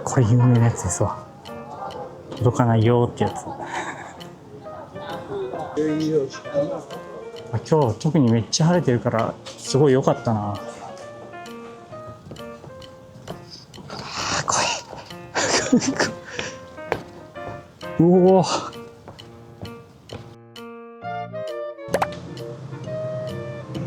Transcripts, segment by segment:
これ有名なやつですわ。届かないよってやつ。今日特にめっちゃ晴れてるからすごい良かったな。怖い。うお。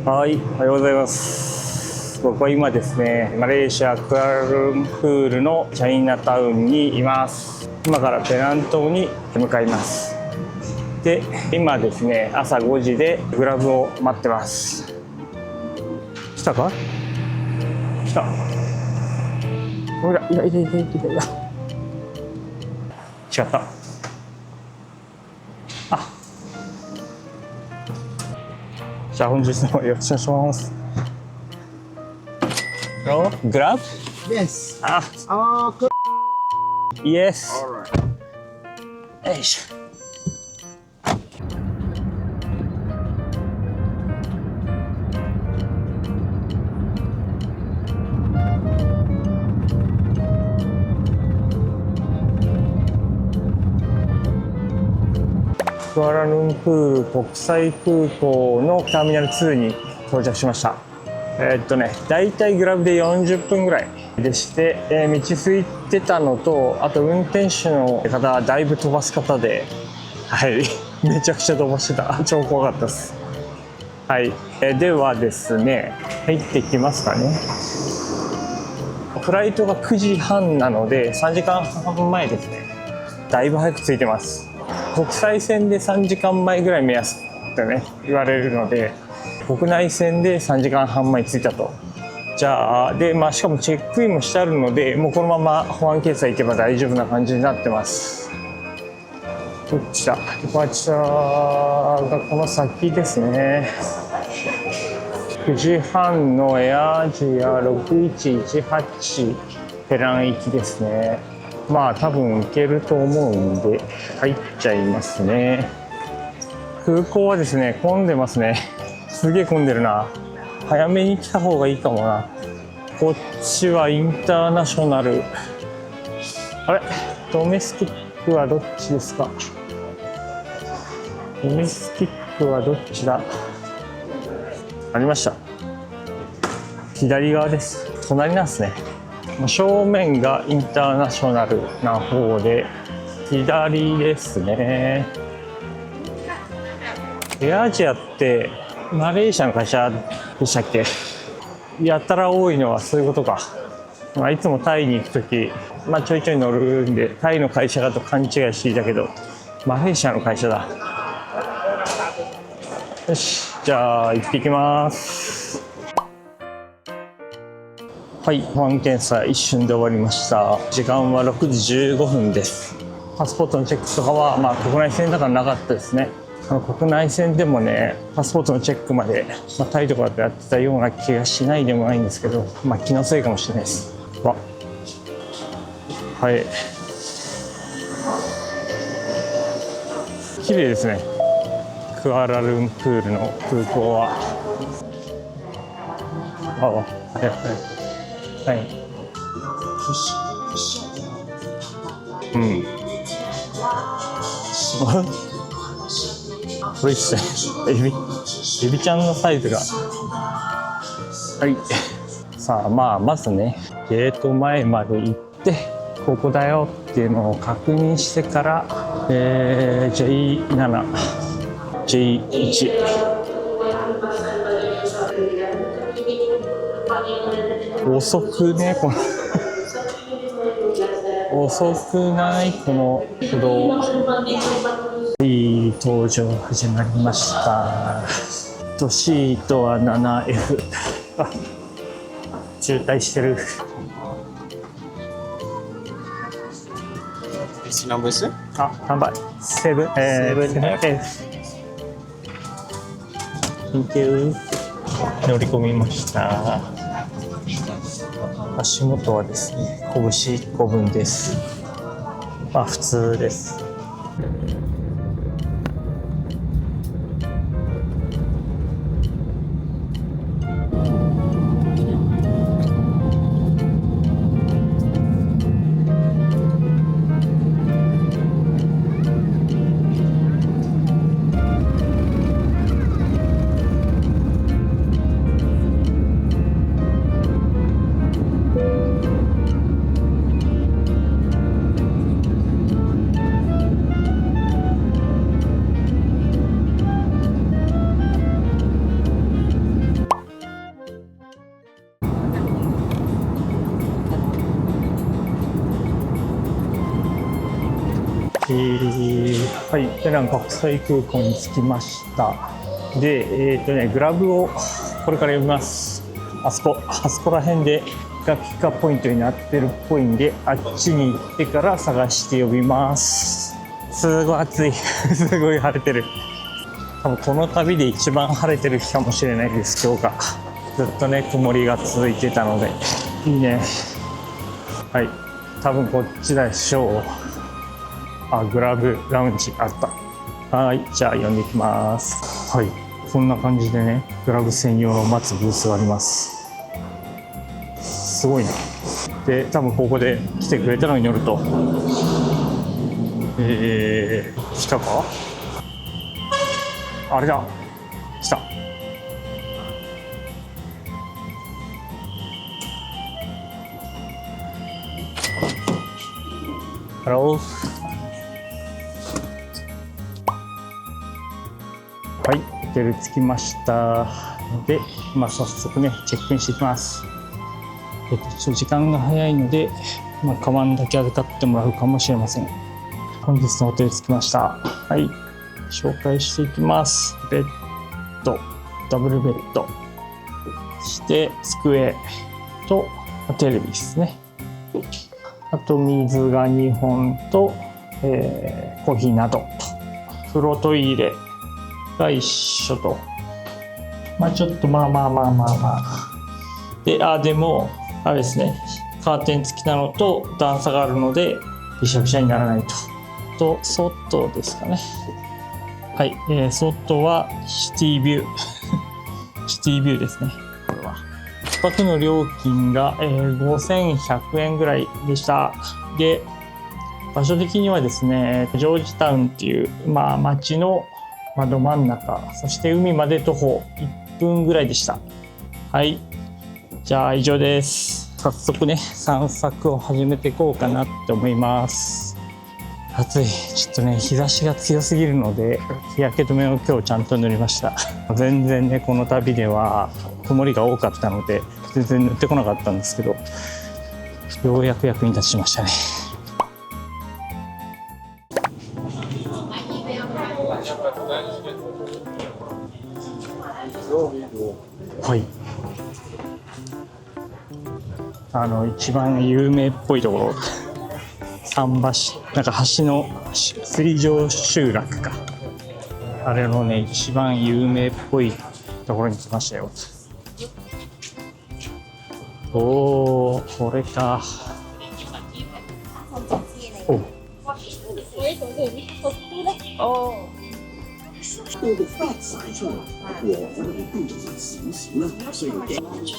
はい、おはようございます。僕は今ですね、マレーシアクアラルンプールのチャイナタウンにいます。今からペナン島に向かいます。で、今ですね、朝5時でグラブを待ってます。来たか？来た。ほら、いや。違った。あ。じゃあ本日もよろしくお願いします。Hello? Grab? Yes. Yes. Alright. よいしょ。クアラルンプール国際空港のターミナル2に到着しました。だいたいグラブで40分ぐらいでして、道空いてたのと、あと運転手の方はだいぶ飛ばす方で、はい、めちゃくちゃ飛ばしてた。超怖かったです。はい、ではですね、入ってきますかね。フライトが9時半なので、3時間半前ですね。だいぶ早く着いてます。国際線で3時間前ぐらい目安ってね、言われるので、国内線で3時間半前に着いたと。じゃあ、で、しかもチェックインもしてあるので、もうこのまま保安検査行けば大丈夫な感じになってます。こっちだ。デパーチャーがこの先ですね。9時半のエアアジア6118ペラン行きですね。多分行けると思うんで入っちゃいますね。空港はですね、混んでますね。すげえ混んでるな。早めに来た方がいいかもな。こっちはインターナショナル。あれ、ドメスティックはどっちですか？ドメスティックはどっちだ？ありました。左側です。隣なんですね。正面がインターナショナルな方で、左ですね。エアアジアってマレーシアの会社でしたっけ？やたら多いのはそういうことか。いつもタイに行くとき、ちょいちょい乗るんで、タイの会社だと勘違いしていたけど、マレーシアの会社だ。よし、じゃあ行ってきます。はい、保安検査一瞬で終わりました。時間は6時15分です。パスポートのチェックとかは、国内線だからなかったですね。国内線でもね、パスポートのチェックまで、タイとかだとやってたような気がしないでもないんですけど、気のせいかもしれないです。はい。綺麗ですね。クアラルンプールの空港は。はい。うん。これですね。エビちゃんのサイズが。はい。さあ、まずね、ゲート前まで行って、ここだよっていうのを確認してから、J7、J1。遅くね、遅くないこの歩道。登場始まりました。シートは 7F。渋滞してる。何倍です？何倍？7F。乗り込みました。足元はですね、拳1個分です。普通です。はい、ペナン国際空港に着きました。で、グラブをこれから呼びます。あそこら辺でがピックアップポイントになってるっぽいんで、あっちに行ってから探して呼びます。すごい暑い。すごい晴れてる。多分この旅で一番晴れてる日かもしれないです、今日が。ずっとね、曇りが続いてたので。いいね。はい、多分こっちでしょう。あ、グラブラウンジあった。はい、じゃあ呼んできます。はい、こんな感じでね、グラブ専用の待つブースがあります。すごいな。で、多分ここで来てくれたのによると、来たか？あれだ、来た。ハロー。はい、ホテル着きましたので、早速ね、チェックインしていきます。ちょっと時間が早いので、カバンだけ預かってもらうかもしれません。本日のホテル着きました。はい、紹介していきます。ベッド、ダブルベッド、そして机とテレビですね。あと水が2本と、コーヒーなどと、風呂トイレが一緒と、ちょっとでもあれですね、カーテン付きなのと段差があるのでびしゃびしゃにならないと。外ですかね。はい、外はシティビューシティビューですね。これは1泊の料金が、5100円ぐらいでした。で、場所的にはですね、ジョージタウンっていう、町のど真ん中、そして海まで徒歩1分ぐらいでした。はい、じゃあ以上です。早速ね、散策を始めていこうかなって思います。暑い。ちょっとね、日差しが強すぎるので日焼け止めを今日ちゃんと塗りました。全然ね、この旅では曇りが多かったので全然塗ってこなかったんですけど、ようやく役に立ちましたね。はい、一番有名っぽいところ、桟橋、橋の水上集落か、あれのね、一番有名っぽいところに来ましたよ。おー、これか。お、我的发财中，我和你共度此行了，所以给。出来分享。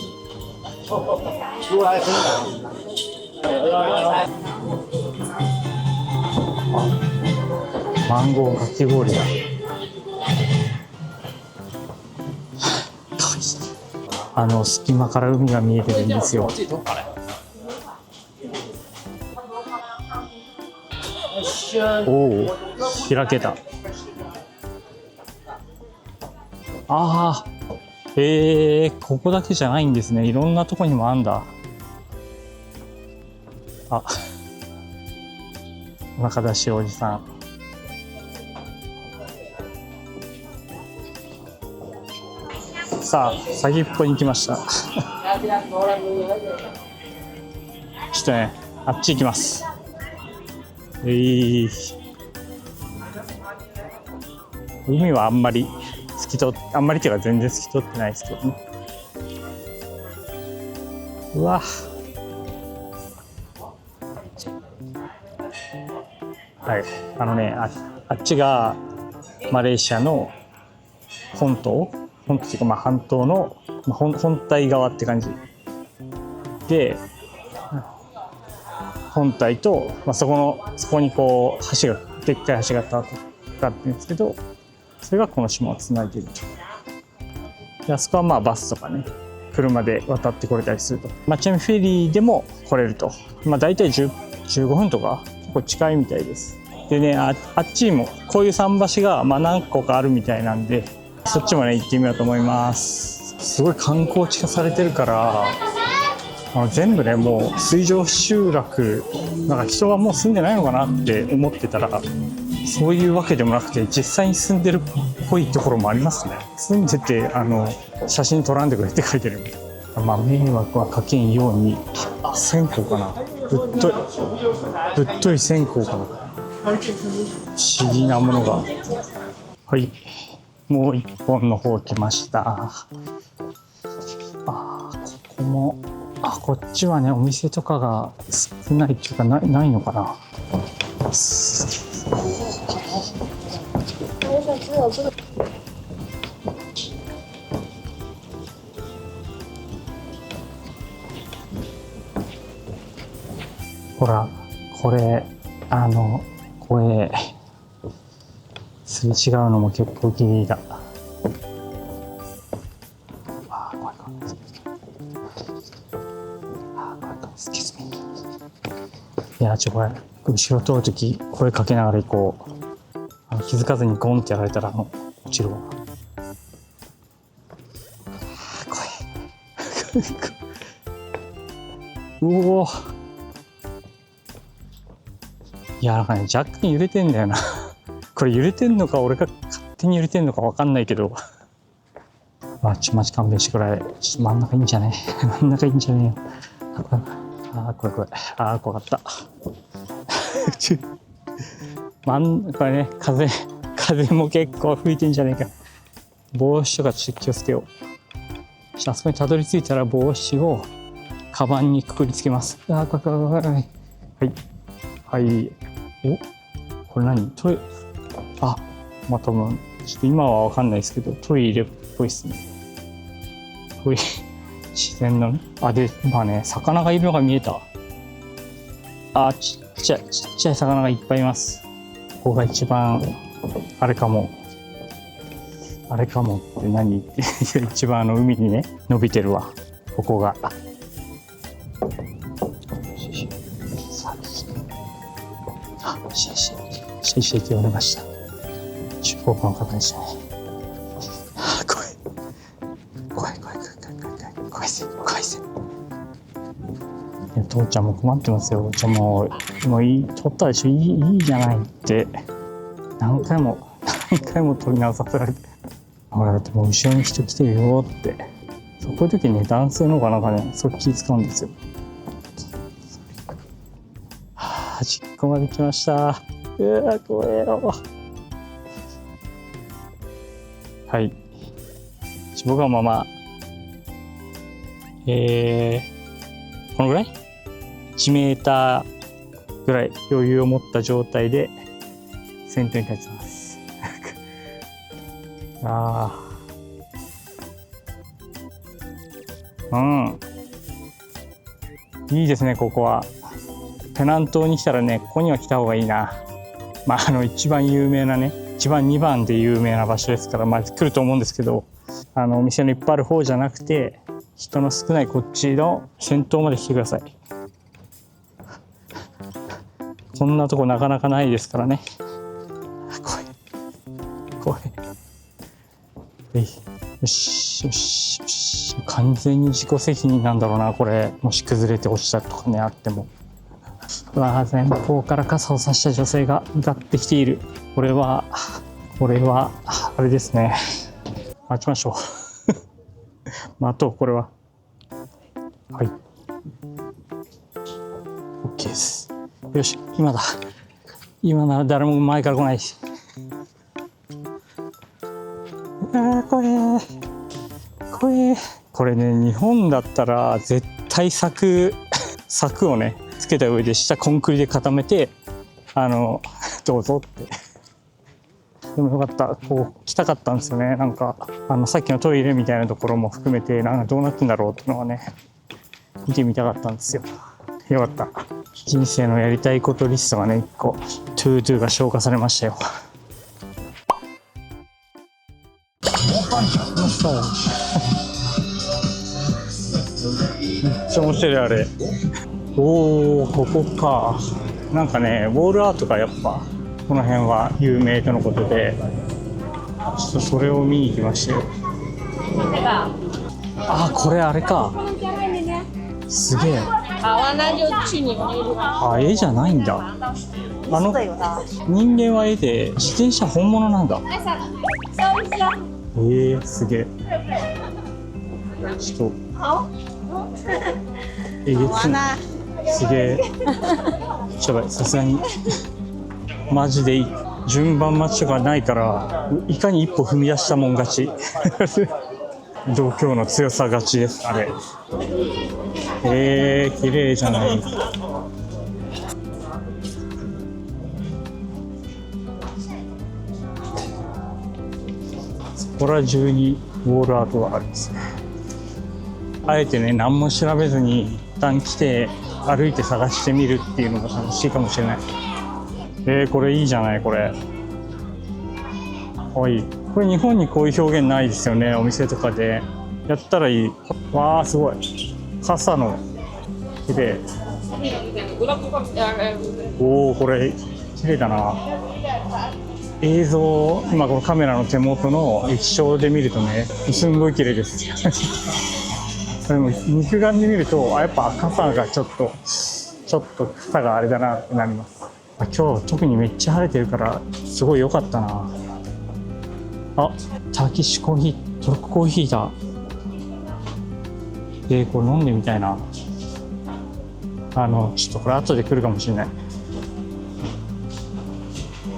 マンゴーかき氷だ。隙間から海が見えてるんですよ。おお、開けた。ああ、ここだけじゃないんですね。いろんなとこにもあんだ。あ、お腹出しおじさん。さあ、先っぽに来ました。ちょっとね、あっち行きます。海はあんまりっていうか全然透き通ってないですけどね。うわ、はい、あっちがマレーシアの本島っていうか、半島の、本体側って感じで、本体と、そこにこうでっかい橋が立ってるんですけど、それがこの島をつないでいると。で、あそこはバスとかね、車で渡ってこれたりすると。ちなみにフェリーでも来れると。大体15分とか結構近いみたいです。でね、あっちにもこういう桟橋が何個かあるみたいなんで、そっちもね行ってみようと思います。すごい観光地化されてるから、全部ねもう水上集落、なんか人がもう住んでないのかなって思ってたら、そういうわけでもなくて実際に住んでるっぽいところもありますね。住んでて写真撮らんでくれって書いてる。まあ迷惑はかけんように、線香かな、ぶっとい線香かな、不思議なものが。はい、もう一本の方来ました。ここもこっちはねお店とかが少ないっていうかないのかな。ほらこれ声すれ違うのも結構気に入りだ。怖い怖い。いやこれ後ろ通るとき声かけながら行こう。気づかずにゴンってやられたら落ちるわ。怖い。うお、いやなんかね若干揺れてんだよなこれ揺れてんのか俺が勝手に揺れてんのか分かんないけど、マジ勘弁してくれ。真ん中いいんじゃねえ真ん中いいんじゃねえよ。怖い。怖かったこれね風も結構吹いてんじゃねえか。帽子とかちょっと気をつけよう。あそこにたどり着いたら帽子をカバンにくくりつけます。怖い。はいお、これ何トイレ、まあ多分ちょっと今は分かんないですけどトイレっぽいですね。トイレ自然のでまあね魚がいるのが見えた。ちっちゃい魚がいっぱいいます。ここが一番あれかもって何って一番海にね伸びてるわここが。シェイって言われました。中国の方でしたね。怖いせ。父ちゃんも困ってますよ。もういい、撮ったでしょ、いいじゃないって何回も撮り直させられて、ほらだってもう後ろに人来てるよって。そういう時にね男性の方がなんかねそう気使うんですよ。実家まで来ました。怖えよ。はい、僕はまあこのぐらい1メーターぐらい余裕を持った状態で先頭に立ちますいいですね。ここはペナン島に来たらねここには来た方がいいな。一番有名なね2番で有名な場所ですから、来ると思うんですけど、お店のいっぱいある方じゃなくて人の少ないこっちの先頭まで来てください。こんなとこなかなかないですからね。怖い。よし。完全に自己責任なんだろうなこれ。もし崩れて落ちたとかねあっても。前方から傘を差した女性が向かってきている。これはあれですね。待ちましょう待とう。これははい OK です。よし、今なら誰も前から来ないし。これね日本だったら絶対柵をねつけた上で下コンクリで固めてどうぞって。でもよかった。来たかったんですよね。なんかさっきのトイレみたいなところも含めてどうなってんだろうっていうのはね見てみたかったんですよ。よかった。人生のやりたいことリストがね1個トゥードゥが消化されましたよ。めっちゃ面白いあれ。ここか。なんかねウォールアートがやっぱこの辺は有名とのことで、ちょっとそれを見に行きましたよ。これあれか。すげえ。好啊，那就去你们那路。あ、絵じゃないんだ。あの人間は絵で、自転車本物なんだ。すげえ。ちょっと。えげつない。すげえ。やばい、さすがに。マジで順番待ちとかないから、いかに一歩踏み出したもん勝ち。度胸の強さ勝ちです、あれ。綺麗じゃない。そこら中にウォールアートがあるんですね。あえてね、何も調べずに一旦来て歩いて探してみるっていうのが楽しいかもしれない。これいいじゃない、これ。かわいい。これ日本にこういう表現ないですよね、お店とかで。やったらいい。わあ、すごい。傘の綺麗。おお、これ綺麗だな。映像、今このカメラの手元の液晶で見るとね、すんごい綺麗です。でも肉眼で見ると、やっぱ傘がちょっと傘があれだなってなります。今日特にめっちゃ晴れてるからすごい良かったな。あ、ターキッシュコーヒー、トルココーヒーだ。これ飲んでみたいな。ちょっとこれ後で来るかもしれない。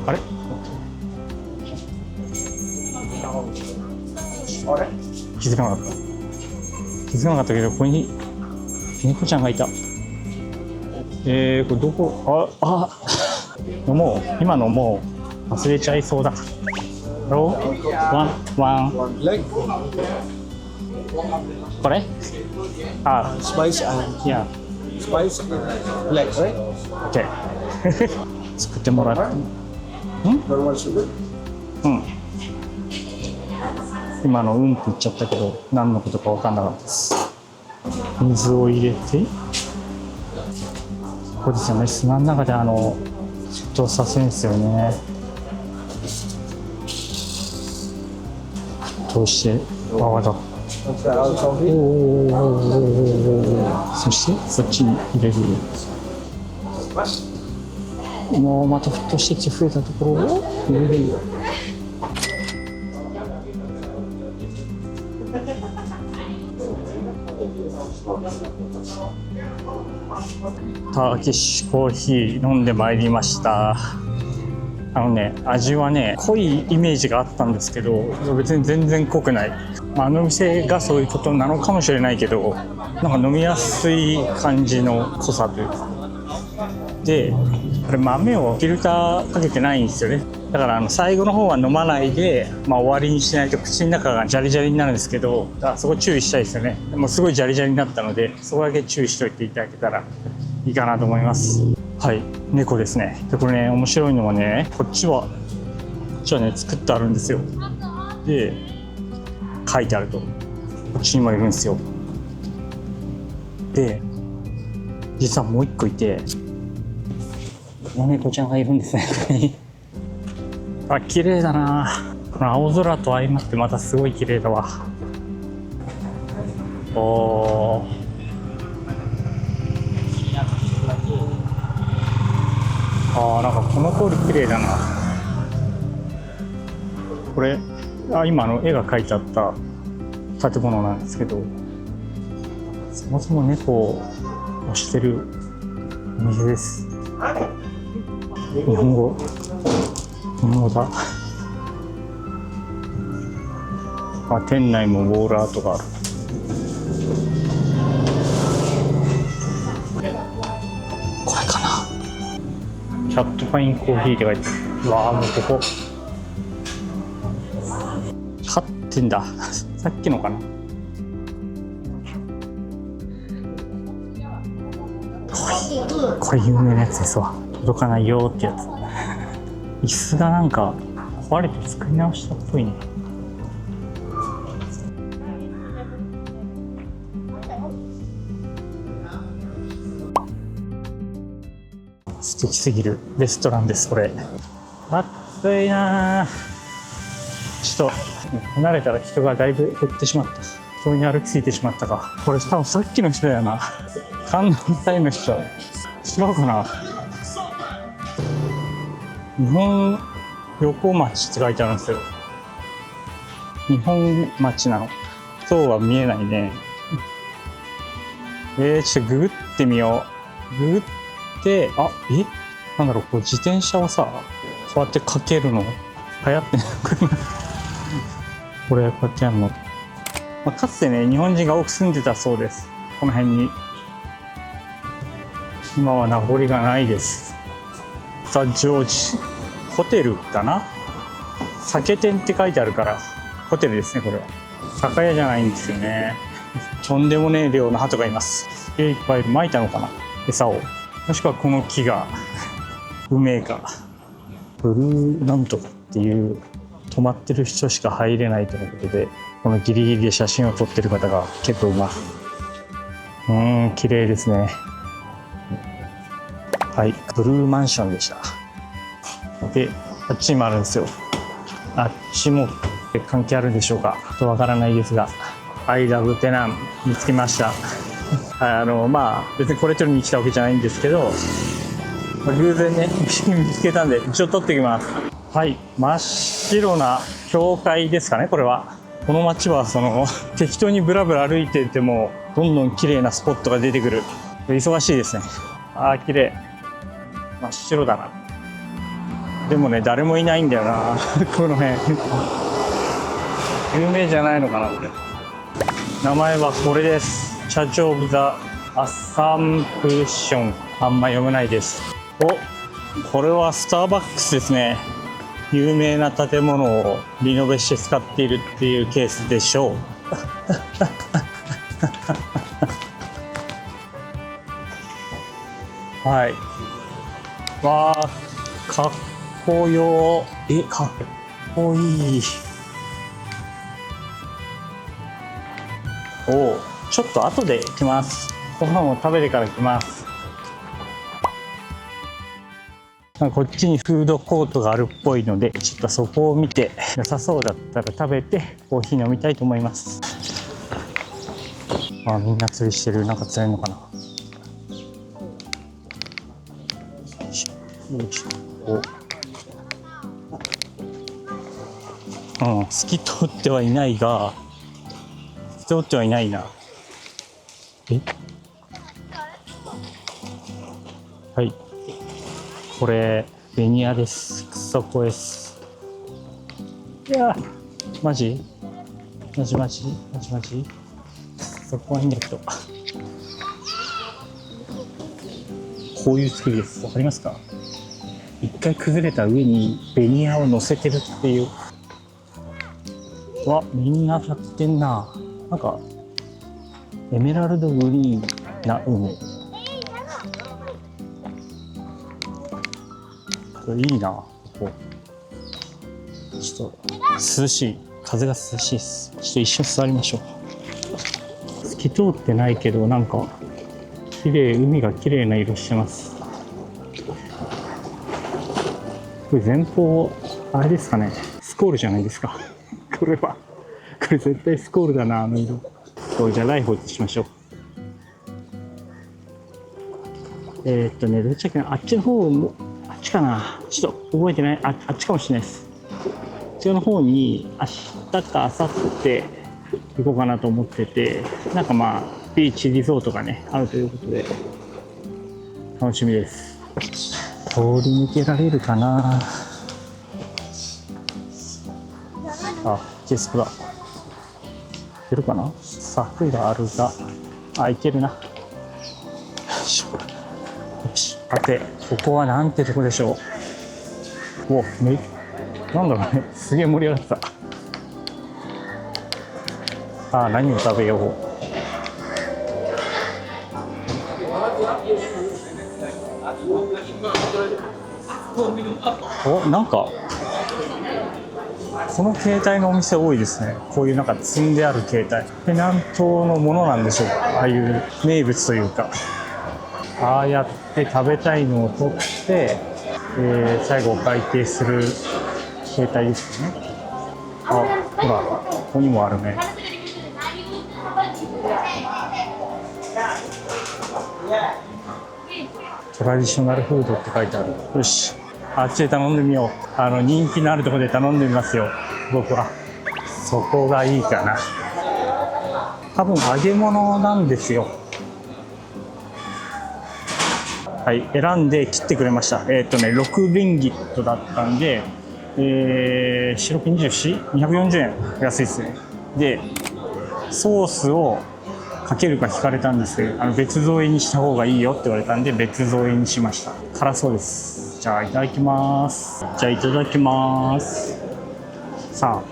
あれ？気づかなかった。気づかなかったけど、ここに猫ちゃんがいた。これどこ？飲もう。今飲もう。忘れちゃいそうだ。ワン。これSpice and いや、spice black, right? OK 作ってもらって。Normal sugar. 今のって言っちゃったけど、何のことか分かんなかったです。水を入れて、ここですよね、砂の中で沸騰させるんですよね。沸騰して泡が。そしてそっちに入れる。もうまた沸騰してきて増えたところを入れる。ターキッシュコーヒー飲んでまいりました。味はね、濃いイメージがあったんですけど、別に全然濃くない。あの店がそういうことなのかもしれないけど、なんか飲みやすい感じの濃さというか。で、これ豆をフィルターかけてないんですよね。だから最後の方は飲まないで、終わりにしないと口の中がジャリジャリになるんですけど、そこ注意したいですよね。もうすごいジャリジャリになったので、そこだけ注意しておいていただけたらいいかなと思います。はい、猫ですね。でこれね、面白いのはね、こっちはね作ってあるんですよ。で書いてあると、こっちにもいるんですよ。で実はもう一個いて、この猫ちゃんがいるんですね、ここに。綺麗だな。この青空と相まってまたすごい綺麗だわ。なんかこの通り綺麗だな。これ今絵が描いてあった建物なんですけど、そもそも猫を推してるお店です。日本語だ。店内もウォールアートがある。これかな。キャットファインコーヒーって書いてある。もうここ飼ってんだ。さっきのかな。これ有名なやつですわ。届かないよってやつ。椅子がなんか壊れて作り直したっぽいね。素敵すぎるレストランです。これ暑いな。ちょっと離れたら人がだいぶ減ってしまった。当に歩き過ぎてしまったか。これ多分さっきの人やな。関西の人。違うかな。日本横町って書いてあるんですよ。日本町なの。そうは見えないね。ちょっとググってみよう。ググって、なんだろう、こう自転車をさ、こうやってかけるの流行ってんのこれこうやってやるの。かつてね、日本人が多く住んでたそうです。この辺に。今は名残がないです。ザ・ジョージ。ホテルかな？酒店って書いてあるから、ホテルですね、これは。酒屋じゃないんですよね。とんでもねえ量の鳩がいます。いっぱい撒いたのかな、餌を。もしくはこの木が不明か。ブルーなんとかっていう止まってる人しか入れないということで、このギリギリで写真を撮ってる方が結構います。綺麗ですね。はい、ブルーマンションでした。で、あっちにもあるんですよ。あっちも関係あるんでしょうか。ちょっとわからないですが、I love テナン見つけました。別にこれ取りに来たわけじゃないんですけど、偶然ね、見つけたんで、一応撮ってきます。はい、真っ白な教会ですかね、これは。この街は適当にブラブラ歩いていても、どんどん綺麗なスポットが出てくる。忙しいですね。綺麗。真っ白だな。でもね、誰もいないんだよな、この辺。有名じゃないのかな、これ。名前はこれです。チャーチオブ・ザ・アサンプション。あんま読めないです。これはスターバックスですね。有名な建物をリノベして使っているっていうケースでしょう。はい。わー、かっこよー。かっこいい。ちょっと後で来ます。ご飯を食べてから来ます。こっちにフードコートがあるっぽいので、ちょっとそこを見て、良さそうだったら食べてコーヒー飲みたいと思います。みんな釣りしてる。なんか釣れるのかな。透き通ってはいないが、透き通ってはいないな。はい。これ、ベニヤです。クソコエス。いやマジそこはいいんだけど。こういう作りです。わかりますか？一回崩れた上にベニヤを乗せてるっていう。みんなやってんな。なんか、エメラルドグリーンな海。いいな、ここ。ちょっと涼しい。風が涼しいです。ちょっと一緒に座りましょう。透き通ってないけど、なんか、海が綺麗な色してます。これ前方、あれですかね。スコールじゃないですか。これ絶対スコールだな、あの色。じゃあライフをしましょう。どっちだっけな、あっちの方も、あっちかな、ちょっと覚えてない、あっちかもしれないです。こっちの方に明日か明後日行こうかなと思ってて、なんかビーチリゾートがね、あるということで、楽しみです。通り抜けられるかな。ゲストだ。いけるかな。柵があるが、いけるな。よし、さて、ここはなんてとこでしょう。なんだろうね、すげえ盛り上がってた。何を食べよう。なんかこの携帯のお店多いですね。こういうなんか積んである携帯。ペナントのものなんでしょうか。ああいう名物というか。ああやって食べたいのを取って、最後お会計する携帯ですね。ほら、ここにもあるね。トラディショナルフードって書いてある。よし、あっちで頼んでみよう。人気のあるところで頼んでみますよ、僕は。そこがいいかな。多分揚げ物なんですよ。はい、選んで切ってくれました。6リンギットだったんで、白金24、240円。安いですね。で、ソースをかけるか聞かれたんですけど、別添えにした方がいいよって言われたんで、別添えにしました。辛そうです。じゃあ、いただきます。じゃあ、いただきます。さあ、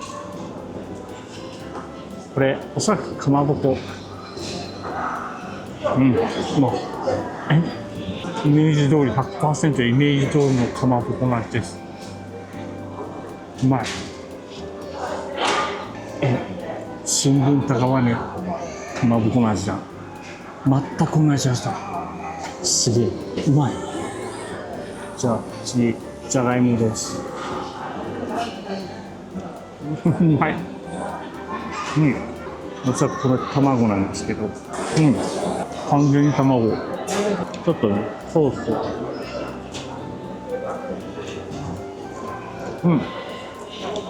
これ、おそらくかまぼこ。もう、イメージ通り、100% イメージ通りのかまぼこの味です。うまい。新聞たがわぬかまぼこの味だ。全く同じ味だ。すげえ、うまい。じゃあ、次、じゃがいもです。うまい。おそらくこれ卵なんですけど、完全に卵。ちょっとね、ソース。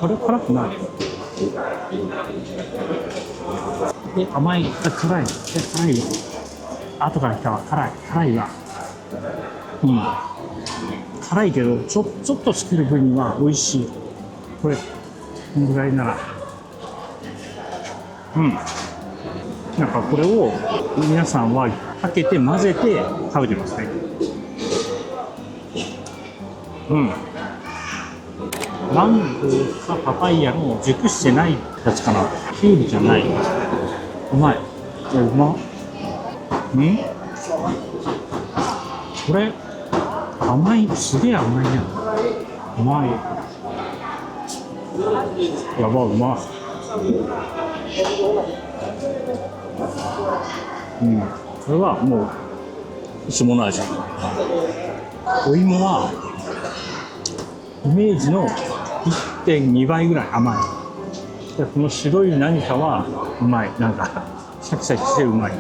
あれ辛くない。甘い。辛い。辛いよ。後から来たわ。辛いわ。辛いけど、ちょっと作る分には美味しい。これ、このぐらいなら。なんかこれを皆さんはかけて混ぜて食べてますね。マンゴーかパパイヤの熟してないやつかな。キュウリじゃない。うまい。うまっ。これ甘い。すげえ甘いやん。うまい。やば、うまい。これはもう一物味。お芋はイメージの 1.2 倍ぐらい甘い。でこの白い何かはうまい。なんかシャキシャキしてうまい。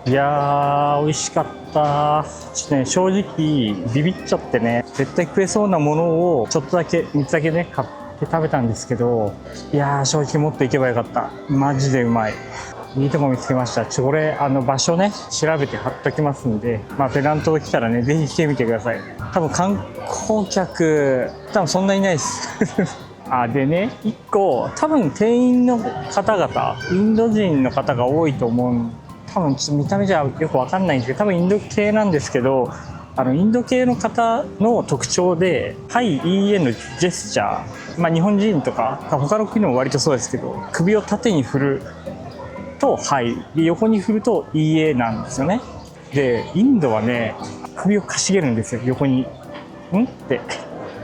いやー美味しかった。ちょっとね、正直ビビっちゃってね、絶対食えそうなものをちょっとだけ3つだけね買って食べたんですけど、いやー正直もっといけばよかった。マジでうまい。いいとこ見つけました。これ場所ね調べて貼っときますんで、ペナント来たらねぜひ来てみてください。多分観光客多分そんなにいないですでね、1個多分店員の方々インド人の方が多いと思う。多分ちょっと見た目じゃよくわかんないんですけど、多分インド系なんですけど、インド系の方の特徴で「はい、いいえ」のジェスチャー、日本人とか他の国も割とそうですけど、首を縦に振るとはい、で横に振るといいえなんですよね。でインドはね首をかしげるんですよ、横に。って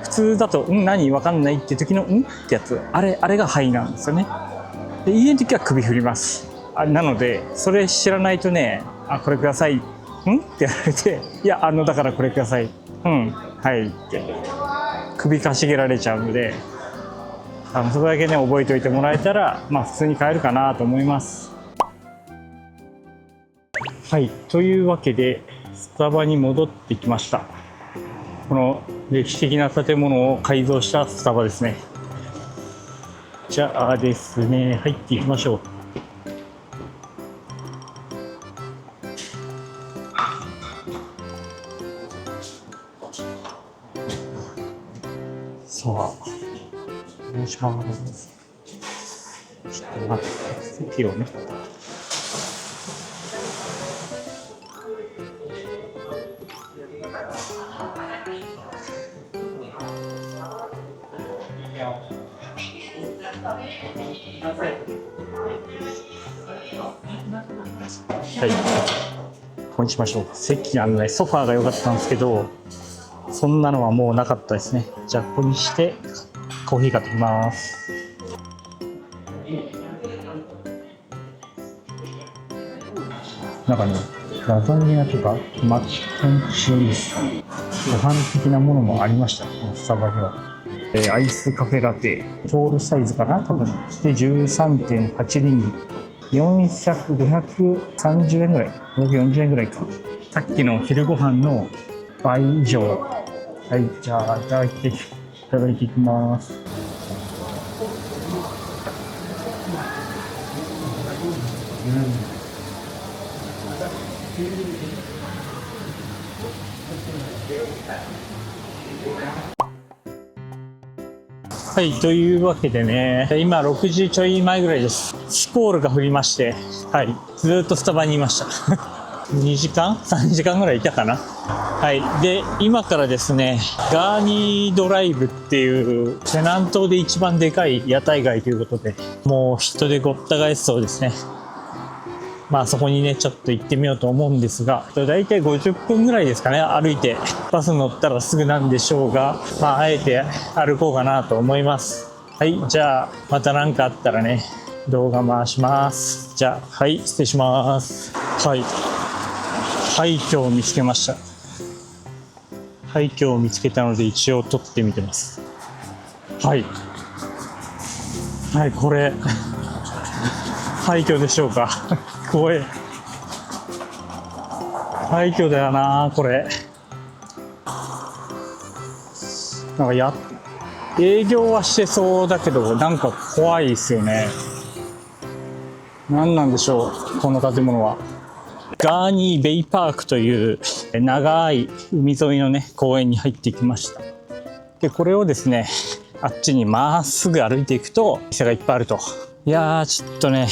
普通だと何わかんないって時のってやつ、あれがはいなんですよね。でいいえの時は首振ります。なのでそれ知らないとね、これくださいって言われて、いやだからこれください、はいって首かしげられちゃうので、そこだけね覚えておいてもらえたら普通に買えるかなと思います。はい、というわけでスタバに戻ってきました。この歴史的な建物を改造したスタバですね。じゃあですね、入っていきましょう。さあ、お願いします。ちょっと待って、席をね。はい、ここにしましょう。席ね、ソファーが良かったんですけど、そんなのはもうなかったですね。じゃあここにしてコーヒー買ってきます。なんかね、ラザニアとかマッカンチーズ、ご飯的なものもありました、このスタバには。アイスカフェラテ、ちょうどサイズかな、多分。で、13.8 リンギ。530円ぐらい、540円ぐらいか。さっきの昼ご飯の倍以上。はい、じゃあいただいていきます。はい、というわけでね、今6時ちょい前ぐらいです。スコールが降りまして、はい、ずーっとスタバにいました。2時間 ?3 時間ぐらいいたかな。はい、で、今からですね、ガーニードライブっていうセナン島で一番でかい屋台街ということで、もう人でごった返しそうですね。まあそこにね、ちょっと行ってみようと思うんですが、だいたい50分ぐらいですかね、歩いて。バス乗ったらすぐなんでしょうが、まああえて歩こうかなと思います。はい、じゃあまた何かあったらね、動画回します。じゃあ、はい、失礼します。はい。廃墟を見つけました。廃墟を見つけたので一応撮ってみてます。はい。はい、これ、廃墟でしょうか。怖い。廃墟だよなこれ。なんか営業はしてそうだけど、なんか怖いですよね。何なんでしょう、この建物は。ガーニーベイパークという長い海沿いのね、公園に入ってきました。で、これをですね、あっちにまっすぐ歩いていくと、店がいっぱいあると。いやー、ちょっとね、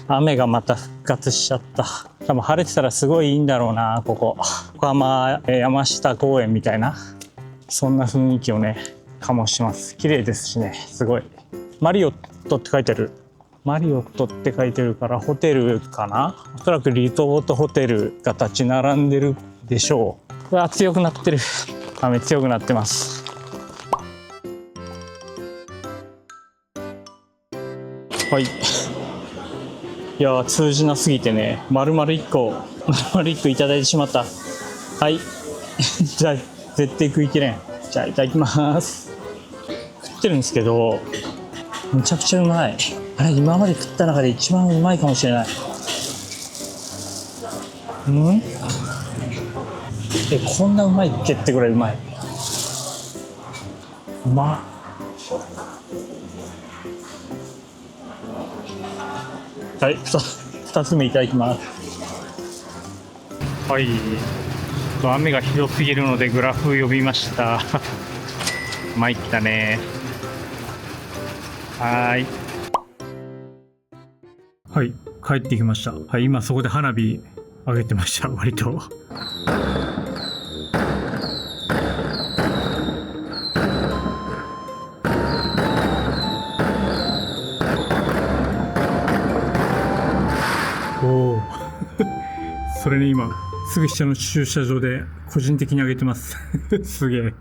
雨がまた復活しちゃった。多分晴れてたらすごいいいんだろうな、ここ。横浜山下公園みたいな、そんな雰囲気をね、醸します。綺麗ですしね、すごい。マリオットって書いてある。マリオットって書いてるからホテルかな。おそらくリゾートホテルが立ち並んでるでしょう。うわ、強くなってる。雨強くなってます。はい。いやー、通じなすぎてね、丸々1個いただいてしまった。はい。じゃあ、絶対食いきれん。じゃあ、いただきます。食ってるんですけど、めちゃくちゃうまい。あれ、今まで食った中で一番うまいかもしれない。こんなうまいっけってぐらいうまい。うまっ。はい、2つ目いただきます。はい、雨がひどすぎるのでグラフ呼びました。参ったね。はい。はい、帰ってきました。はい、今そこで花火上げてました、割と。おお。それに今すぐ下の駐車場で個人的に上げてます。すげえ。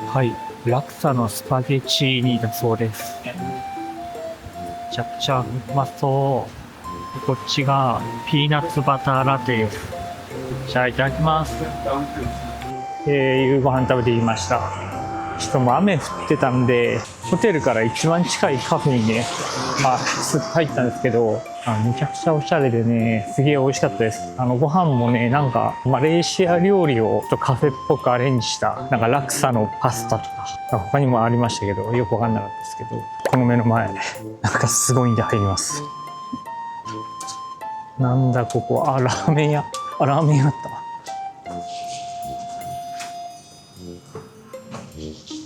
はい、ラクサのスパゲチーニだそうです。めちゃくちゃうまそう。こっちがピーナッツバターラテです。じゃあいただきます。夕ご飯食べてきました。しかも雨降ってたんで、ホテルから一番近いカフェにね、入ったんですけど、めちゃくちゃおしゃれでね、すげえ美味しかったです。ご飯もね、なんかマレーシア料理をちょっとカフェっぽくアレンジした、なんかラクサのパスタとか、他にもありましたけど、よくわかんなかったですけど、この目の前、なんかすごいんで入ります。なんだここ、ラーメン屋。ラーメン屋あった。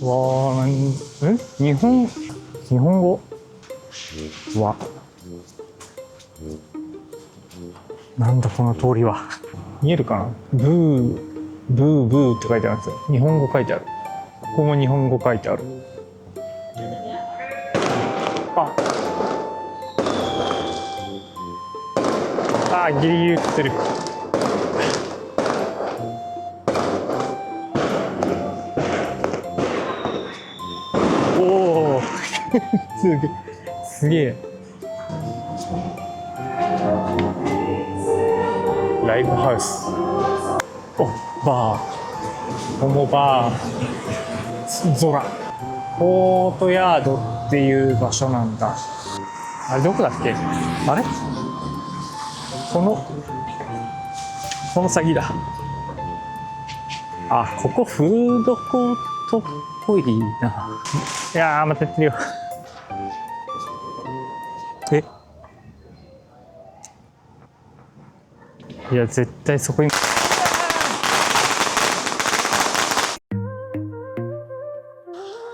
わー、日本語は、なんだこの通りは。見えるかな。ブーって書いてあるんですよ。日本語書いてある。ここも日本語書いてある。ギリギリ映ってる。おおすげえ。ライブハウス。お、バー。ホモバー。ゾラ。ポートヤードっていう場所なんだ。あれどこだっけ？あれ？この先だ。あ、ここフードコートっぽいな。いやー、またやってるよ。え？いや、絶対そこに。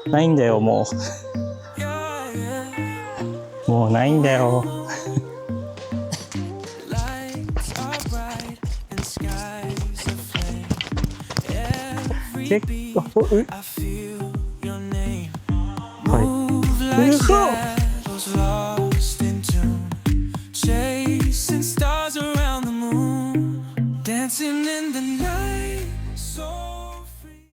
ないんだよ、もう。もうないんだよ。結構、はい。